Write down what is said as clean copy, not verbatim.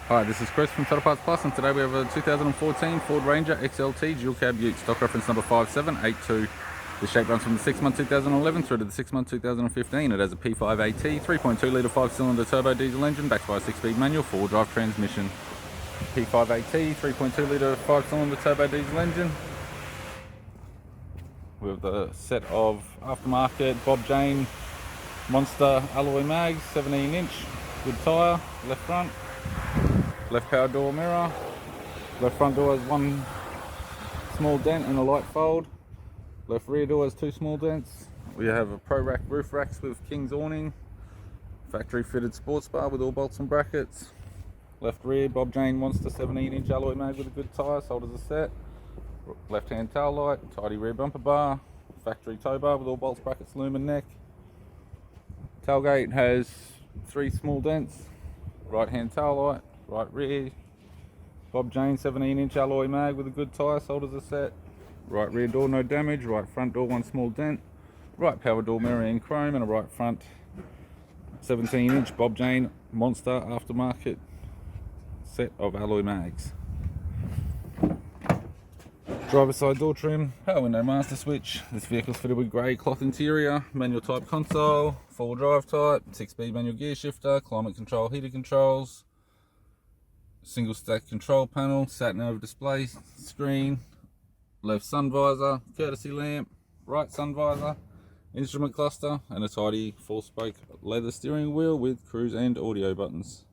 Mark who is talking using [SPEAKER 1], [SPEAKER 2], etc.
[SPEAKER 1] Hi, this is Chris from Total Parts Plus, and today we have a 2014 Ford Ranger XLT dual cab ute, stock reference number 5782. The shape runs from the 6-month 2011 through to the 6-month 2015. It has a P5AT 3.2 litre 5-cylinder turbo diesel engine backed by a 6-speed manual 4-drive transmission. P5AT 3.2 litre 5-cylinder turbo diesel engine with the set of aftermarket Bob Jane Monster alloy mags, 17-inch, good tyre, left front. Left power door mirror. Left front door has one small dent and a light fold. Left rear door has two small dents. We have a Prorack roof racks with King's awning. Factory fitted sports bar with all bolts and brackets. Left rear Bob Jane Monster 17-inch alloy mag with a good tyre, sold as a set. Left hand tail light, tidy rear bumper bar. Factory tow bar with all bolts, brackets, loom and neck. Tailgate has three small dents. Right hand tail light. Right rear Bob Jane 17-inch alloy mag with a good tyre, sold as a set. Right rear door no damage. Right front door one small dent. Right power door mirror in chrome, and a right front 17-inch Bob Jane Monster aftermarket set of alloy mags. Driver side door trim, power window master switch. This vehicle is fitted with grey cloth interior, manual type console, 4-wheel drive type, 6-speed manual gear shifter, climate control, heater controls, single stack control panel, sat nav display screen, left sun visor, courtesy lamp, right sun visor, instrument cluster, and a tidy 4-spoke leather steering wheel with cruise and audio buttons.